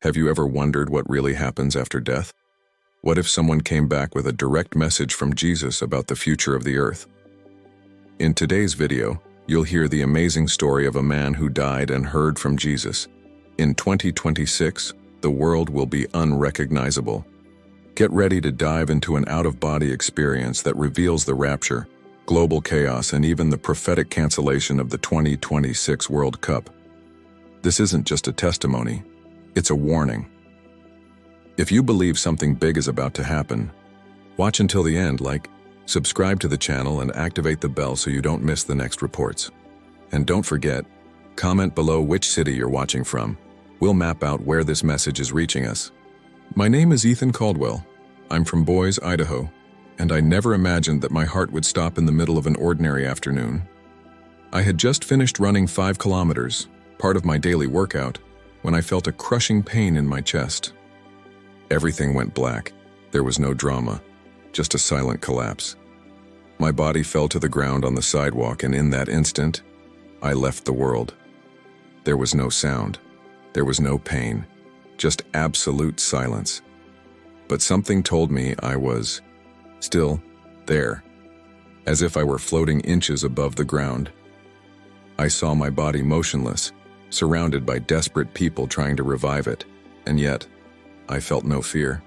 Have you ever wondered what really happens after death? What if someone came back with a direct message from Jesus about the future of the earth? In today's video, you'll hear the amazing story of a man who died and heard from Jesus. In 2026, the world will be unrecognizable. Get ready to dive into an out-of-body experience that reveals the rapture, global chaos, and even the prophetic cancellation of the 2026 World Cup. This isn't just a testimony, it's a warning. If you believe something big is about to happen, watch until the end, subscribe to the channel and activate the bell so you don't miss the next reports. And don't forget, comment below which city you're watching from. We'll map out where this message is reaching us. My name is Ethan Caldwell. I'm from Boise, Idaho, and I never imagined that my heart would stop in the middle of an ordinary afternoon. I had just finished running 5 kilometers, part of my daily workout, when I felt a crushing pain in my chest. Everything went black. There was no drama, just a silent collapse. My body fell to the ground on the sidewalk, and in that instant, I left the world. There was no sound. There was no pain. Just absolute silence. But something told me I was still there, as if I were floating inches above the ground. I saw my body motionless, surrounded by desperate people trying to revive it, and yet, I felt no fear.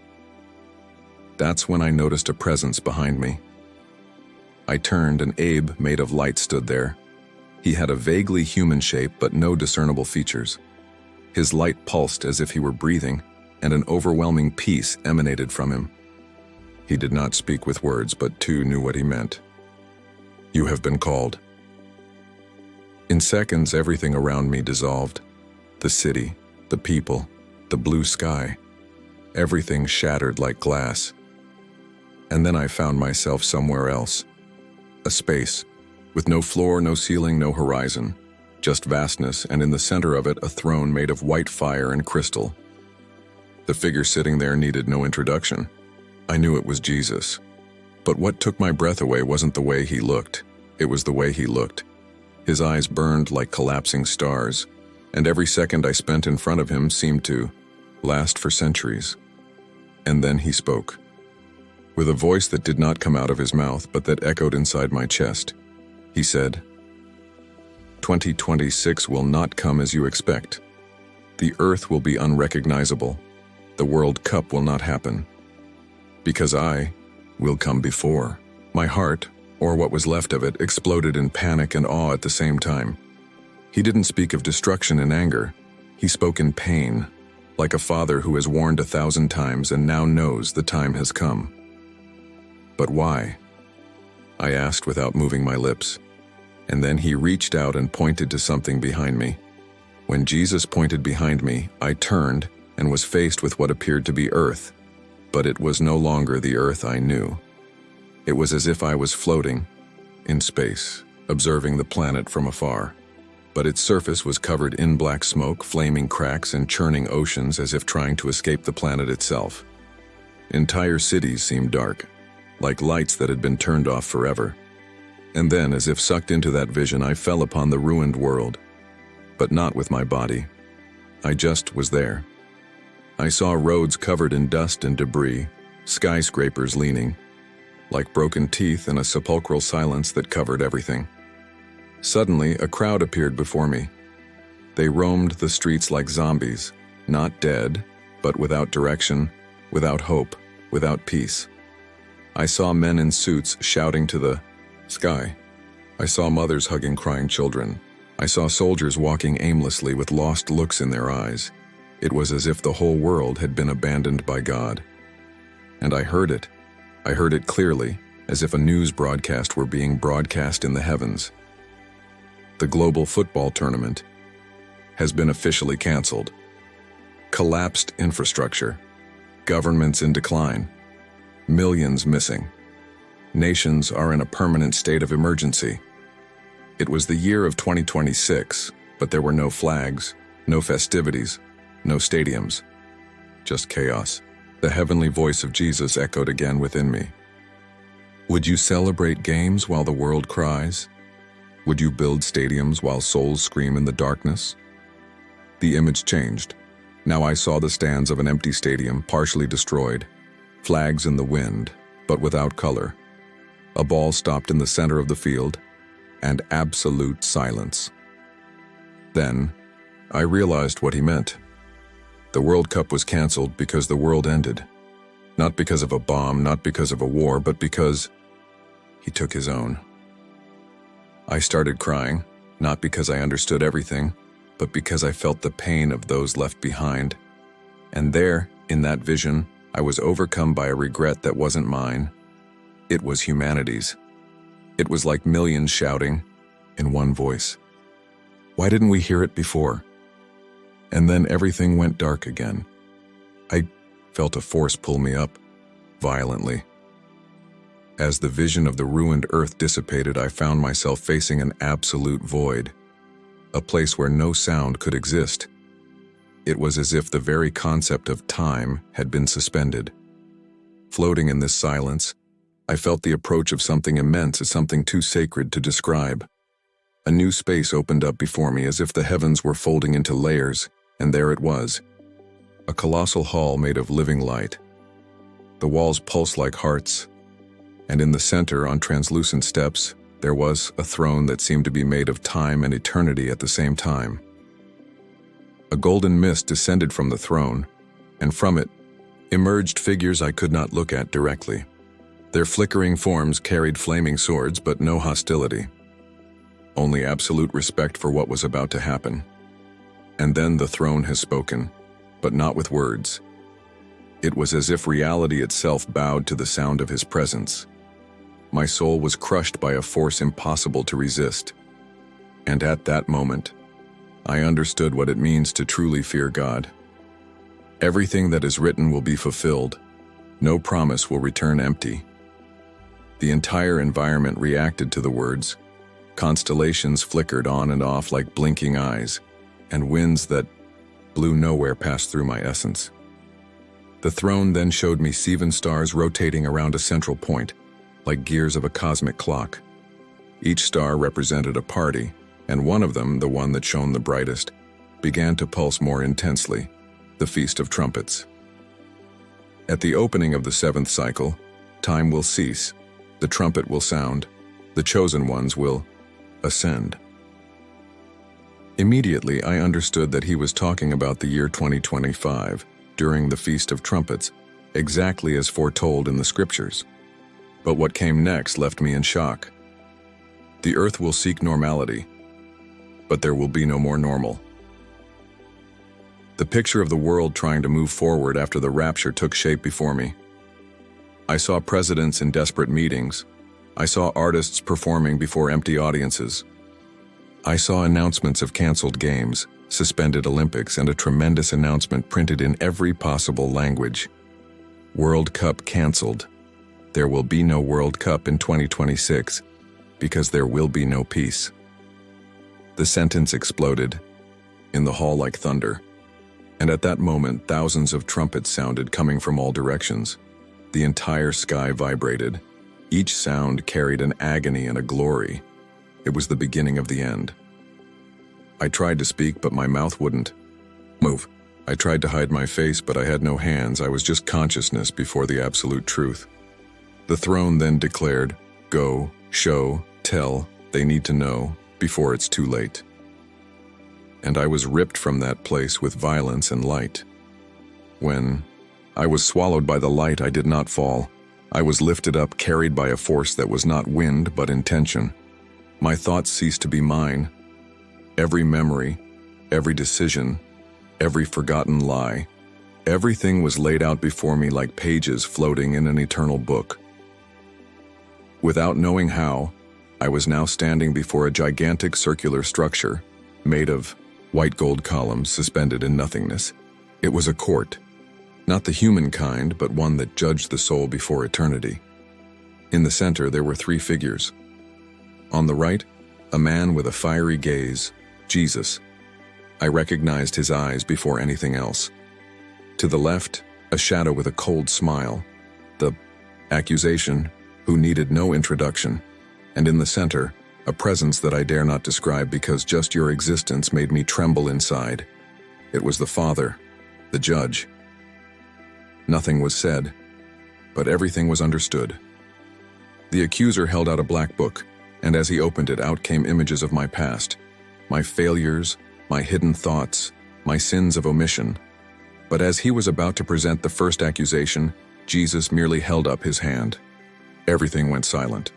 That's when I noticed a presence behind me. I turned, and Abe, made of light, stood there. He had a vaguely human shape but no discernible features. His light pulsed as if he were breathing, and an overwhelming peace emanated from him. He did not speak with words, but too knew what he meant. "You have been called." In seconds, everything around me dissolved. The city, the people, the blue sky. Everything shattered like glass. And then I found myself somewhere else. A space, with no floor, no ceiling, no horizon. Just vastness, and in the center of it, a throne made of white fire and crystal. The figure sitting there needed no introduction. I knew it was Jesus. But what took my breath away wasn't the way he looked. It was the way he looked. His eyes burned like collapsing stars, and every second I spent in front of him seemed to last for centuries. And then he spoke. With a voice that did not come out of his mouth, but that echoed inside my chest, he said, "2026 will not come as you expect. The earth will be unrecognizable. The World Cup will not happen. Because I will come before." My heart, or what was left of it, exploded in panic and awe at the same time. He didn't speak of destruction and anger. He spoke in pain, like a father who has warned 1,000 times and now knows the time has come. "But why?" I asked without moving my lips. And then he reached out and pointed to something behind me. When Jesus pointed behind me, I turned and was faced with what appeared to be earth, but it was no longer the earth I knew. It was as if I was floating in space, observing the planet from afar. But its surface was covered in black smoke, flaming cracks, and churning oceans as if trying to escape the planet itself. Entire cities seemed dark, like lights that had been turned off forever. And then, as if sucked into that vision, I fell upon the ruined world. But not with my body. I just was there. I saw roads covered in dust and debris, skyscrapers leaning, like broken teeth, in a sepulchral silence that covered everything. Suddenly, a crowd appeared before me. They roamed the streets like zombies, not dead, but without direction, without hope, without peace. I saw men in suits shouting to the sky. I saw mothers hugging crying children. I saw soldiers walking aimlessly with lost looks in their eyes. It was as if the whole world had been abandoned by God. And I heard it. I heard it clearly, as if a news broadcast were being broadcast in the heavens. The global football tournament has been officially canceled. Collapsed infrastructure. Governments in decline. Millions missing. Nations are in a permanent state of emergency. It was the year of 2026, but there were no flags, no festivities, no stadiums. Just chaos. The heavenly voice of Jesus echoed again within me. Would you celebrate games while the world cries? Would you build stadiums while souls scream in the darkness? The image changed. Now I saw the stands of an empty stadium, partially destroyed, flags in the wind, but without color. A ball stopped in the center of the field, and absolute silence. Then, I realized what he meant. The World Cup was canceled because the world ended. Not because of a bomb, not because of a war, but because he took his own. I started crying, not because I understood everything, but because I felt the pain of those left behind. And there, in that vision, I was overcome by a regret that wasn't mine. It was humanity's. It was like millions shouting in one voice. Why didn't we hear it before? And then everything went dark again. I felt a force pull me up, violently. As the vision of the ruined earth dissipated, I found myself facing an absolute void, a place where no sound could exist. It was as if the very concept of time had been suspended. Floating in this silence, I felt the approach of something immense, as something too sacred to describe. A new space opened up before me, as if the heavens were folding into layers, and there it was, a colossal hall made of living light. The walls pulsed like hearts, and in the center, on translucent steps, there was a throne that seemed to be made of time and eternity at the same time. A golden mist descended from the throne, and from it emerged figures I could not look at directly. Their flickering forms carried flaming swords, but no hostility. Only absolute respect for what was about to happen. And then the throne has spoken, but not with words. It was as if reality itself bowed to the sound of his presence. My soul was crushed by a force impossible to resist. And at that moment, I understood what it means to truly fear God. Everything that is written will be fulfilled. No promise will return empty. The entire environment reacted to the words. Constellations flickered on and off like blinking eyes, and winds that blew nowhere passed through my essence. The throne then showed me 7 stars rotating around a central point, like gears of a cosmic clock. Each star represented a party, and one of them, the one that shone the brightest, began to pulse more intensely, the Feast of Trumpets. At the opening of the 7th cycle, time will cease, the trumpet will sound, the chosen ones will ascend. Immediately, I understood that he was talking about the year 2025, during the Feast of Trumpets, exactly as foretold in the scriptures. But what came next left me in shock. The earth will seek normality, but there will be no more normal. The picture of the world trying to move forward after the rapture took shape before me. I saw presidents in desperate meetings. I saw artists performing before empty audiences. I saw announcements of canceled games, suspended Olympics, and a tremendous announcement printed in every possible language. World Cup canceled. There will be no World Cup in 2026 because there will be no peace. The sentence exploded in the hall like thunder, and at that moment thousands of trumpets sounded coming from all directions. The entire sky vibrated. Each sound carried an agony and a glory. It was the beginning of the end. I tried to speak, but my mouth wouldn't move. I tried to hide my face, but I had no hands. I was just consciousness before the absolute truth. The throne then declared, "Go, show, tell, they need to know, before it's too late." And I was ripped from that place with violence and light. When I was swallowed by the light, I did not fall. I was lifted up, carried by a force that was not wind, but intention. My thoughts ceased to be mine. Every memory, every decision, every forgotten lie, everything was laid out before me like pages floating in an eternal book. Without knowing how, I was now standing before a gigantic circular structure, made of white gold columns suspended in nothingness. It was a court. Not the human kind, but one that judged the soul before eternity. In the center, there were 3 figures. On the right, a man with a fiery gaze, Jesus. I recognized his eyes before anything else. To the left, a shadow with a cold smile, the accusation, who needed no introduction. And in the center, a presence that I dare not describe because just your existence made me tremble inside. It was the Father, the judge. Nothing was said, but everything was understood. The accuser held out a black book, and as he opened it, out came images of my past, my failures, my hidden thoughts, my sins of omission. But as he was about to present the first accusation, Jesus merely held up his hand. Everything went silent.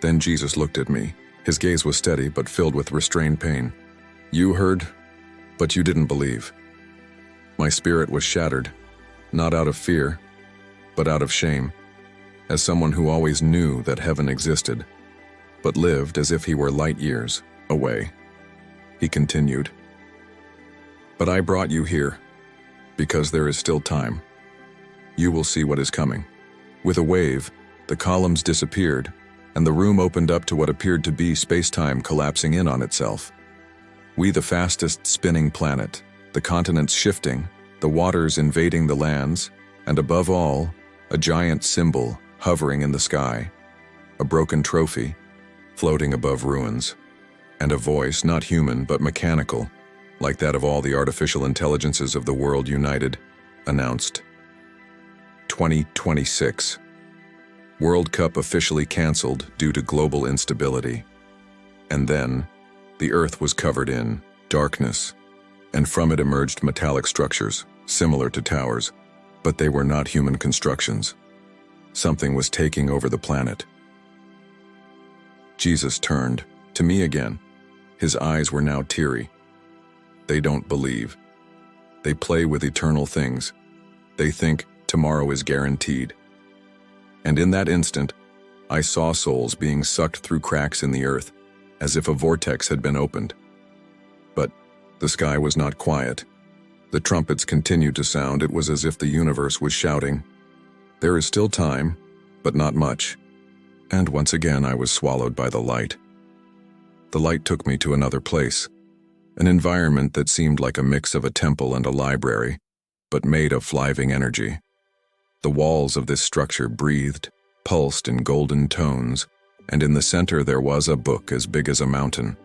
Then Jesus looked at me. His gaze was steady but filled with restrained pain. You heard, but you didn't believe. My spirit was shattered, not out of fear, but out of shame, as someone who always knew that heaven existed, but lived as if he were light years away. He continued, "But I brought you here, because there is still time. You will see what is coming." With a wave, the columns disappeared, and the room opened up to what appeared to be space-time collapsing in on itself. We, the fastest spinning planet, the continents shifting, the waters invading the lands, and above all, a giant symbol hovering in the sky, a broken trophy floating above ruins, and a voice not human but mechanical, like that of all the artificial intelligences of the world united, announced, 2026. World Cup officially canceled due to global instability. And then, the Earth was covered in darkness, and from it emerged metallic structures, similar to towers, but they were not human constructions. Something was taking over the planet. Jesus turned to me again. His eyes were now teary. They don't believe. They play with eternal things. They think tomorrow is guaranteed. And in that instant, I saw souls being sucked through cracks in the earth, as if a vortex had been opened. But the sky was not quiet. The trumpets continued to sound. It was as if the universe was shouting, "There is still time, but not much." And once again I was swallowed by the light. The light took me to another place, an environment that seemed like a mix of a temple and a library, but made of fliving energy. The walls of this structure breathed, pulsed in golden tones, and in the center there was a book as big as a mountain.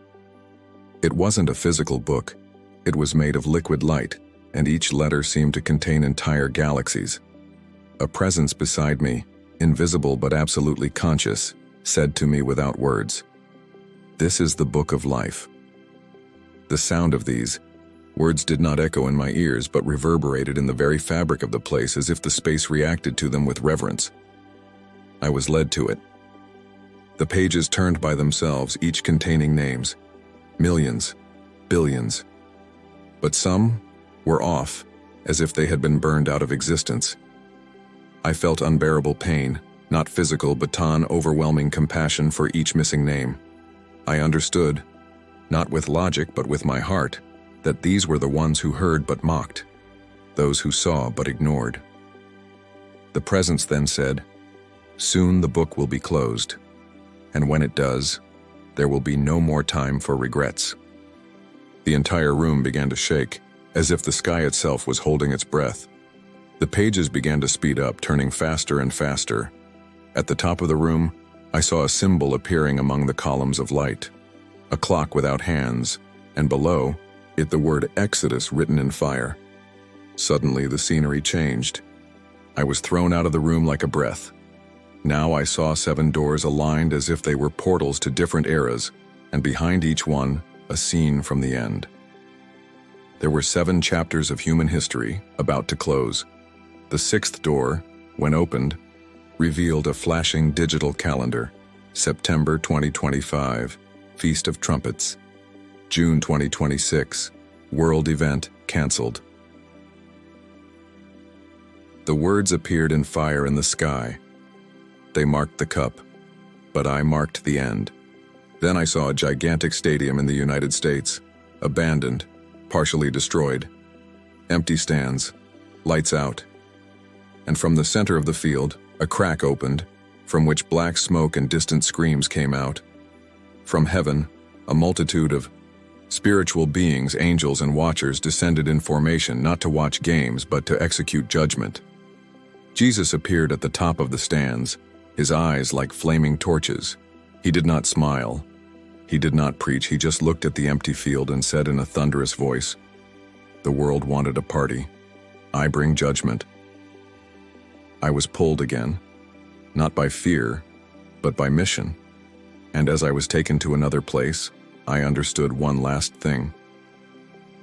It wasn't a physical book. It was made of liquid light, and each letter seemed to contain entire galaxies. A presence beside me, invisible but absolutely conscious, said to me without words, "This is the book of life." The sound of these words did not echo in my ears, but reverberated in the very fabric of the place as if the space reacted to them with reverence. I was led to it. The pages turned by themselves, each containing names, millions, billions. But some were off, as if they had been burned out of existence. I felt unbearable pain, not physical but overwhelming compassion for each missing name. I understood, not with logic but with my heart, that these were the ones who heard but mocked, those who saw but ignored. The presence then said, "Soon the book will be closed, and when it does, there will be no more time for regrets." The entire room began to shake, as if the sky itself was holding its breath. The pages began to speed up, turning faster and faster. At the top of the room, I saw a symbol appearing among the columns of light, a clock without hands, and below it the word Exodus written in fire. Suddenly the scenery changed. I was thrown out of the room like a breath. Now I saw 7 doors aligned as if they were portals to different eras, and behind each one, a scene from the end. There were 7 chapters of human history about to close. The 6th door, when opened, revealed a flashing digital calendar. September 2025, Feast of Trumpets. June 2026, World Event Cancelled. The words appeared in fire in the sky. They marked the cup, but I marked the end. Then I saw a gigantic stadium in the United States, abandoned, partially destroyed. Empty stands, lights out. And from the center of the field, a crack opened, from which black smoke and distant screams came out. From heaven, a multitude of spiritual beings, angels and watchers descended in formation, not to watch games, but to execute judgment. Jesus appeared at the top of the stands, his eyes like flaming torches. He did not smile. He did not preach. He just looked at the empty field and said in a thunderous voice, "The world wanted a party. I bring judgment. I was pulled again, not by fear, but by mission. And as I was taken to another place, I understood one last thing.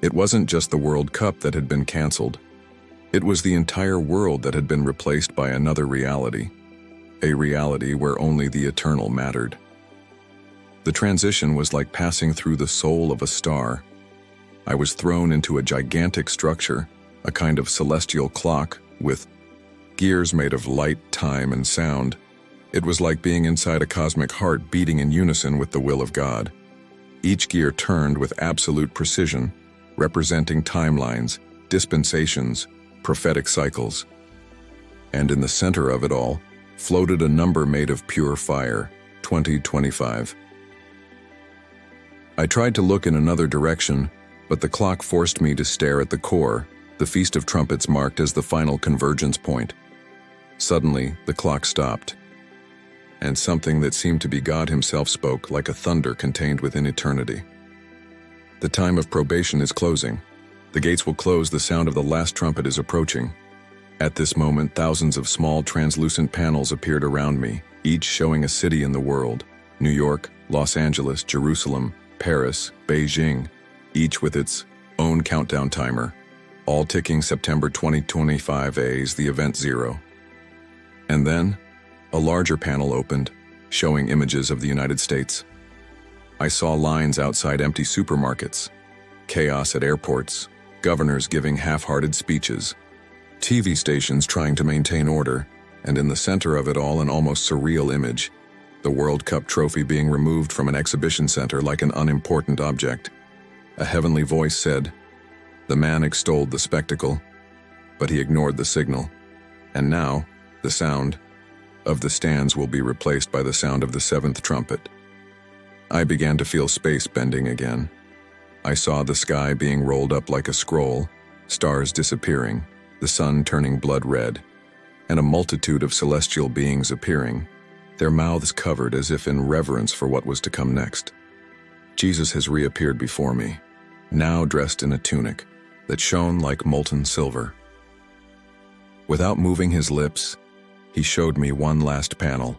It wasn't just the World Cup that had been canceled. It was the entire world that had been replaced by another reality, a reality where only the eternal mattered. The transition was like passing through the soul of a star. I was thrown into a gigantic structure, a kind of celestial clock with gears made of light, time, and sound. It was like being inside a cosmic heart beating in unison with the will of God. Each gear turned with absolute precision, representing timelines, dispensations, prophetic cycles. And in the center of it all floated a number made of pure fire, 2025. I tried to look in another direction, but the clock forced me to stare at the core, the Feast of Trumpets marked as the final convergence point. Suddenly, the clock stopped, and something that seemed to be God himself spoke like a thunder contained within eternity. The time of probation is closing. The gates will close, the sound of the last trumpet is approaching. At this moment, thousands of small translucent panels appeared around me, each showing a city in the world: New York, Los Angeles, Jerusalem, Paris, Beijing, each with its own countdown timer, all ticking September 2025 as the event zero. And then, a larger panel opened, showing images of the United States. I saw lines outside empty supermarkets, chaos at airports, governors giving half-hearted speeches, TV stations trying to maintain order, and in the center of it all an almost surreal image, the World Cup trophy being removed from an exhibition center like an unimportant object. A heavenly voice said, "The man extolled the spectacle, but he ignored the signal. And now, the sound of the stands will be replaced by the sound of the seventh trumpet." I began to feel space bending again. I saw the sky being rolled up like a scroll, stars disappearing, the sun turning blood red, and a multitude of celestial beings appearing, their mouths covered as if in reverence for what was to come next. Jesus has reappeared before me, now dressed in a tunic that shone like molten silver. Without moving his lips, he showed me one last panel.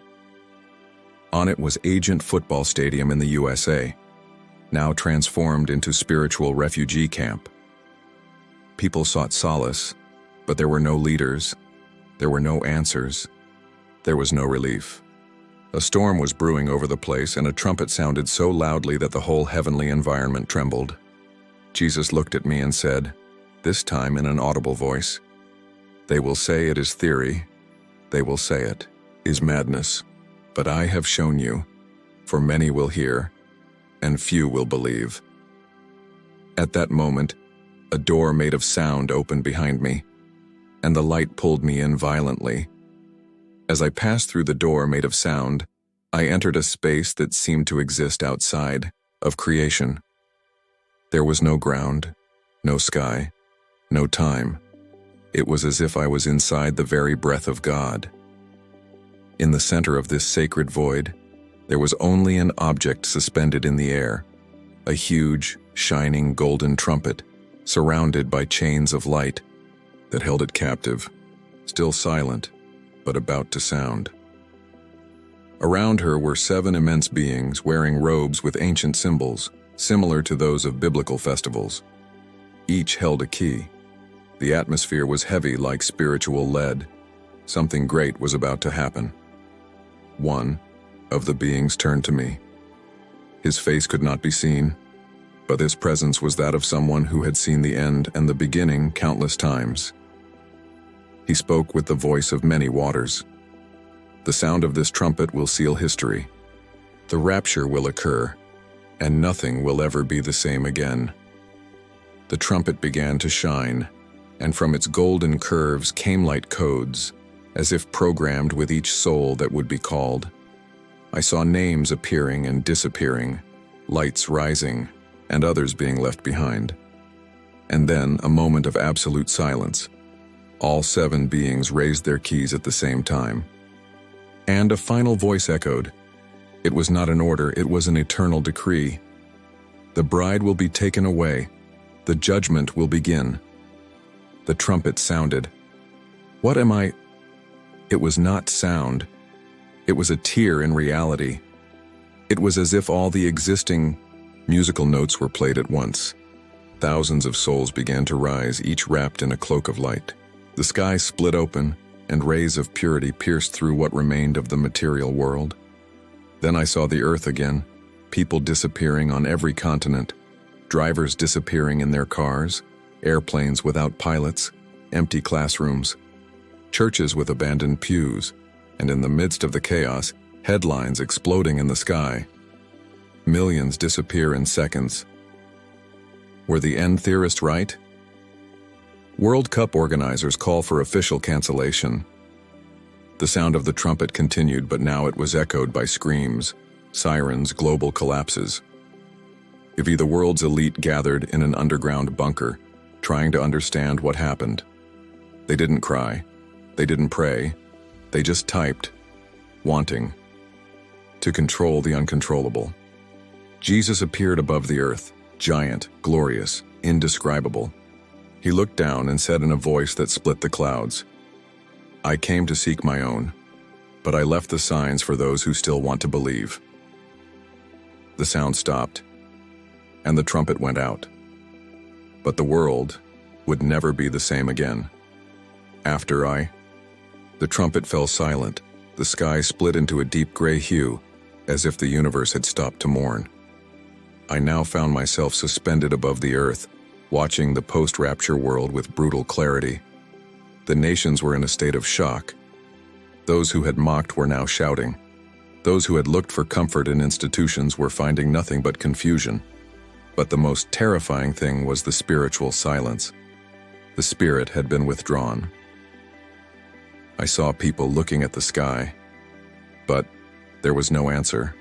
On it was Agent Football Stadium in the USA, now transformed into spiritual refugee camp. People sought solace, but there were no leaders, there were no answers, there was no relief. A storm was brewing over the place, and a trumpet sounded so loudly that the whole heavenly environment trembled. Jesus looked at me and said, this time in an audible voice, "They will say it is theory, they will say it is madness, but I have shown you, for many will hear, and few will believe." At that moment, a door made of sound opened behind me, and the light pulled me in violently. As I passed through the door made of sound, I entered a space that seemed to exist outside of creation. There was no ground, no sky, no time. It was as if I was inside the very breath of God. In the center of this sacred void, there was only an object suspended in the air, a huge, shining golden trumpet, surrounded by chains of light that held it captive, still silent, but about to sound. Around her were 7 immense beings wearing robes with ancient symbols, similar to those of biblical festivals. Each held a key. The atmosphere was heavy like spiritual lead. Something great was about to happen. One of the beings turned to me. His face could not be seen, but his presence was that of someone who had seen the end and the beginning countless times. He spoke with the voice of many waters. The sound of this trumpet will seal history. The rapture will occur, and nothing will ever be the same again. The trumpet began to shine, and from its golden curves came light codes, as if programmed with each soul that would be called. I saw names appearing and disappearing, lights rising, and others being left behind. And then a moment of absolute silence. All 7 beings raised their keys at the same time. And a final voice echoed. It was not an order, it was an eternal decree. The bride will be taken away. The judgment will begin. The trumpet sounded. What am I? It was not sound. It was a tear in reality. It was as if all the existing musical notes were played at once. Thousands of souls began to rise, each wrapped in a cloak of light. The sky split open, and rays of purity pierced through what remained of the material world. Then I saw the earth again, people disappearing on every continent, drivers disappearing in their cars, airplanes without pilots, empty classrooms, churches with abandoned pews, and in the midst of the chaos, headlines exploding in the sky. Millions disappear in seconds. Were the end theorists right? World Cup organizers call for official cancellation. The sound of the trumpet continued, but now it was echoed by screams, sirens, global collapses. If the world's elite gathered in an underground bunker, trying to understand what happened. They didn't cry. They didn't pray. They just typed, wanting to control the uncontrollable. Jesus appeared above the earth, giant, glorious, indescribable. He looked down and said in a voice that split the clouds, "I came to seek my own, but I left the signs for those who still want to believe." The sound stopped, and the trumpet went out. But the world would never be the same again. The trumpet fell silent. The sky split into a deep gray hue, as if the universe had stopped to mourn. I now found myself suspended above the earth, watching the post-rapture world with brutal clarity. The nations were in a state of shock. Those who had mocked were now shouting. Those who had looked for comfort in institutions were finding nothing but confusion. But the most terrifying thing was the spiritual silence. The spirit had been withdrawn. I saw people looking at the sky, but there was no answer,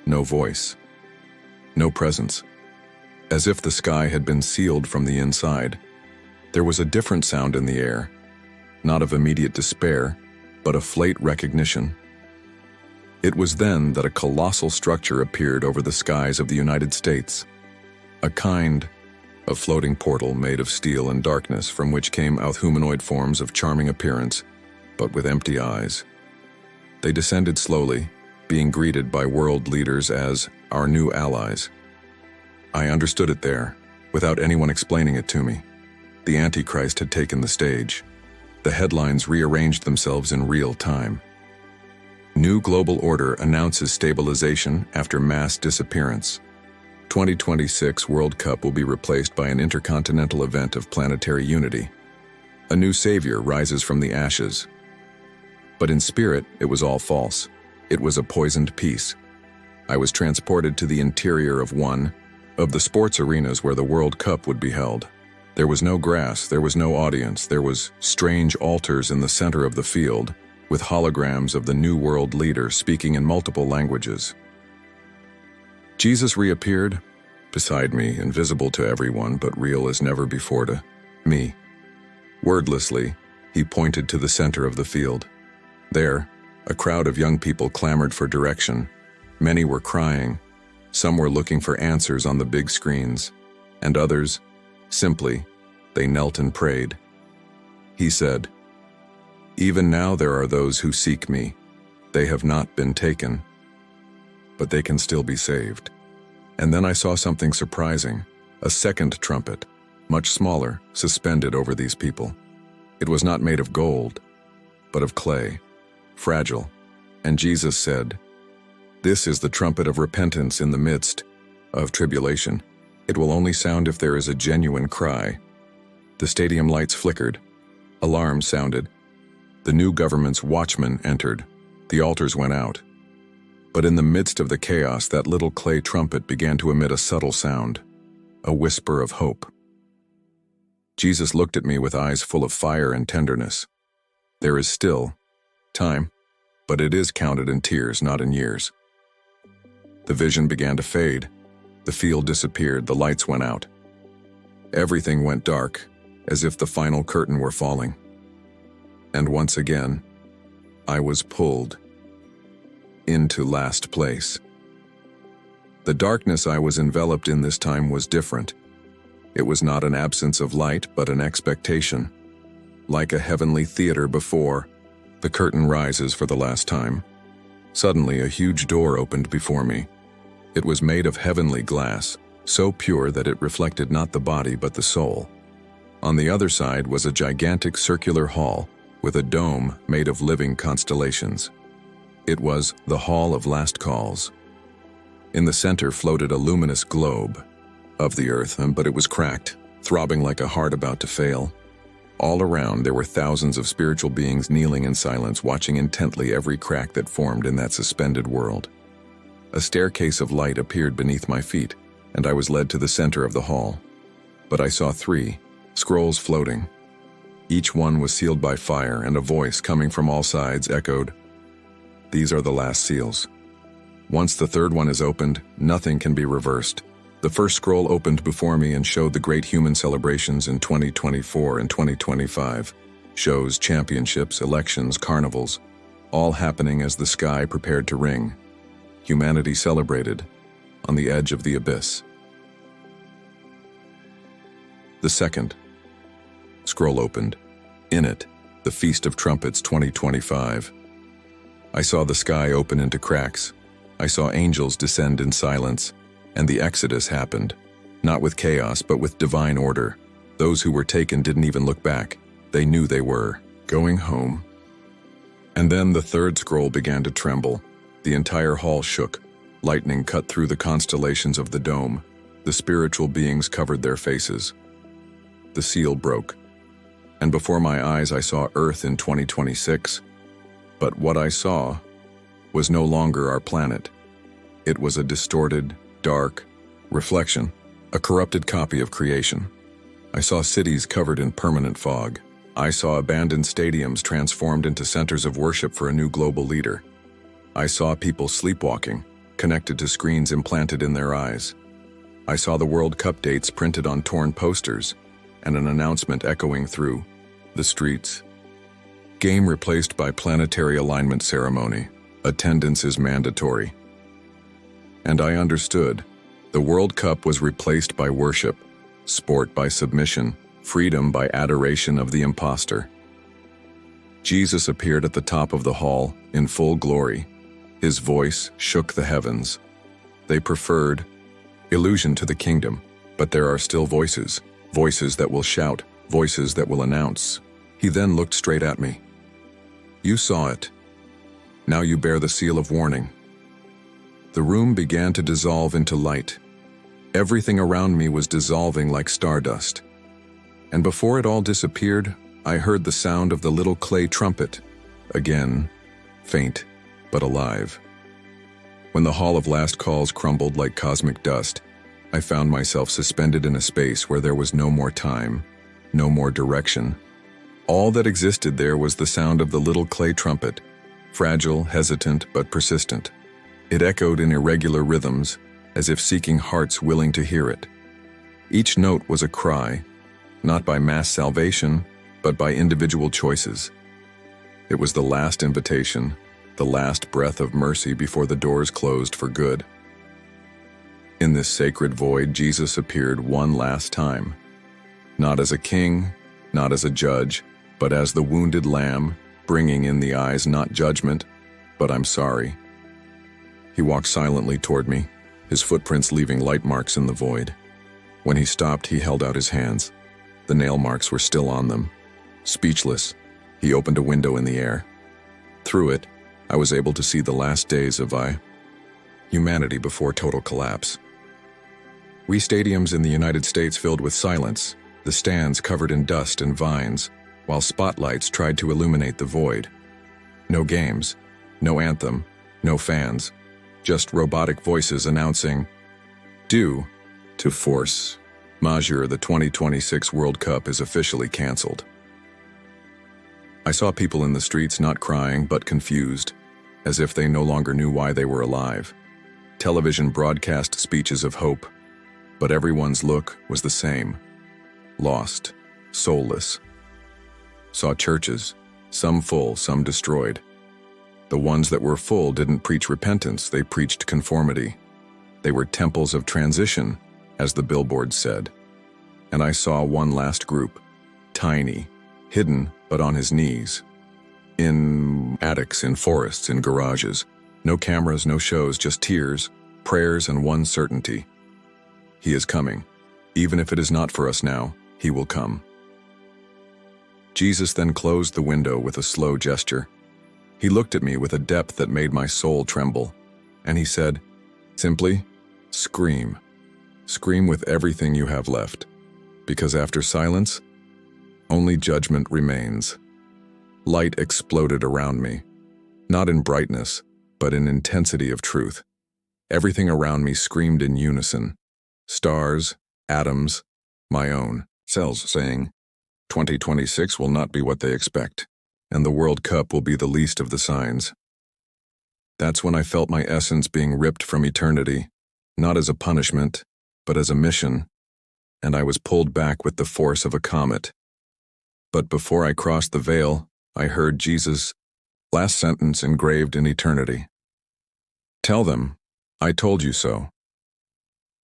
no voice, no presence. As if the sky had been sealed from the inside, there was a different sound in the air, not of immediate despair, but of flat recognition. It was then that a colossal structure appeared over the skies of the United States. A kind of floating portal made of steel and darkness, from which came out humanoid forms of charming appearance, but with empty eyes. They descended slowly, being greeted by world leaders as our new allies. I understood it there, without anyone explaining it to me. The Antichrist had taken the stage. The headlines rearranged themselves in real time. New global order announces stabilization after mass disappearance. 2026 World Cup will be replaced by an intercontinental event of planetary unity. A new savior rises from the ashes. But in spirit, it was all false. It was a poisoned peace. I was transported to the interior of one of the sports arenas where the World Cup would be held. There was no grass, there was no audience, there was strange altars in the center of the field, with holograms of the new world leader speaking in multiple languages. Jesus reappeared beside me, invisible to everyone, but real as never before to me. Wordlessly, he pointed to the center of the field. There, a crowd of young people clamored for direction. Many were crying. Some were looking for answers on the big screens, and others, simply, they knelt and prayed. He said, "Even now there are those who seek me. They have not been taken, but they can still be saved." And then I saw something surprising, a second trumpet, much smaller, suspended over these people. It was not made of gold, but of clay, fragile, and Jesus said, "This is the trumpet of repentance in the midst of tribulation. It will only sound if there is a genuine cry." The stadium lights flickered. Alarms sounded. The new government's watchmen entered. The altars went out. But in the midst of the chaos, that little clay trumpet began to emit a subtle sound, a whisper of hope. Jesus looked at me with eyes full of fire and tenderness. There is still time, but it is counted in tears, not in years. The vision began to fade. The field disappeared, the lights went out. Everything went dark, as if the final curtain were falling. And once again, I was pulled into last place. The darkness I was enveloped in this time was different. It was not an absence of light, but an expectation. Like a heavenly theater before, the curtain rises for the last time. Suddenly, a huge door opened before me. It was made of heavenly glass, so pure that it reflected not the body but the soul. On the other side was a gigantic circular hall with a dome made of living constellations. It was the Hall of Last Calls. In the center floated a luminous globe of the earth, but it was cracked, throbbing like a heart about to fail. All around there were thousands of spiritual beings kneeling in silence, watching intently every crack that formed in that suspended world. A staircase of light appeared beneath my feet, and I was led to the center of the hall. But I saw 3 scrolls floating. Each one was sealed by fire, and a voice coming from all sides echoed, "These are the last seals. Once the 3rd one is opened, nothing can be reversed." The first scroll opened before me and showed the great human celebrations in 2024 and 2025. Shows, championships, elections, carnivals, all happening as the sky prepared to ring. Humanity celebrated on the edge of the abyss. The second scroll opened. In it, the Feast of Trumpets 2025. I saw the sky open into cracks. I saw angels descend in silence, and the Exodus happened, not with chaos but with divine order. Those who were taken didn't even look back. They knew they were going home. And then the 3rd scroll began to tremble. The entire hall shook. Lightning cut through the constellations of the dome. The spiritual beings covered their faces. The seal broke, and before my eyes I saw Earth in 2026. But what I saw was no longer our planet. It was a distorted, dark reflection, a corrupted copy of creation. I saw cities covered in permanent fog. I saw abandoned stadiums transformed into centers of worship for a new global leader. I saw people sleepwalking, connected to screens implanted in their eyes. I saw the World Cup dates printed on torn posters, and an announcement echoing through the streets. Game replaced by planetary alignment ceremony. Attendance is mandatory. And I understood. The World Cup was replaced by worship, sport by submission, freedom by adoration of the imposter. Jesus appeared at the top of the hall in full glory. His voice shook the heavens. They preferred illusion to the kingdom, but there are still voices. Voices that will shout, voices that will announce. He then looked straight at me. "You saw it. Now you bear the seal of warning." The room began to dissolve into light. Everything around me was dissolving like stardust. And before it all disappeared, I heard the sound of the little clay trumpet. Again, faint, but alive. When the Hall of Last Calls crumbled like cosmic dust, I found myself suspended in a space where there was no more time, no more direction. All that existed there was the sound of the little clay trumpet, fragile, hesitant, but persistent. It echoed in irregular rhythms, as if seeking hearts willing to hear it. Each note was a cry, not by mass salvation, but by individual choices. It was the last invitation, the last breath of mercy before the doors closed for good. In this sacred void, Jesus appeared one last time, not as a king, not as a judge, but as the wounded lamb, bringing in the eyes not judgment, but "I'm sorry." He walked silently toward me, his footprints leaving light marks in the void. When he stopped, he held out his hands. The nail marks were still on them. Speechless, he opened a window in the air. Through it, I was able to see the last days of humanity before total collapse. We stadiums in the United States filled with silence, the stands covered in dust and vines, while spotlights tried to illuminate the void. No games, no anthem, no fans, just robotic voices announcing, "Due to force majeure, the 2026 World Cup is officially canceled." I saw people in the streets not crying but confused, as if they no longer knew why they were alive. Television broadcast speeches of hope, but everyone's look was the same: lost, soulless. Saw churches, some full, some destroyed. The ones that were full didn't preach repentance, they preached conformity. They were temples of transition, as the billboards said. and I saw one last group, tiny, hidden but on his knees. In attics, in forests, in garages. No cameras, no shows, just tears, prayers, and one certainty. He is coming. Even if it is not for us now, he will come. Jesus then closed the window with a slow gesture. He looked at me with a depth that made my soul tremble, and he said, simply, scream. Scream with everything you have left, because after silence, only judgment remains. Light exploded around me, not in brightness, but in intensity of truth. Everything around me screamed in unison. Stars, atoms, my own cells saying, 2026 will not be what they expect, and the World Cup will be the least of the signs. That's when I felt my essence being ripped from eternity, not as a punishment, but as a mission, and I was pulled back with the force of a comet. But before I crossed the veil, I heard Jesus' last sentence engraved in eternity. Tell them, I told you so.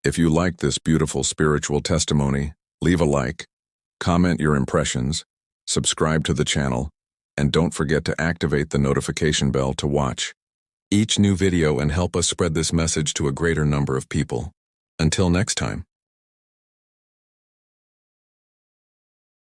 If you liked this beautiful spiritual testimony, leave a like, comment your impressions, subscribe to the channel, and don't forget to activate the notification bell to watch each new video and help us spread this message to a greater number of people. Until next time.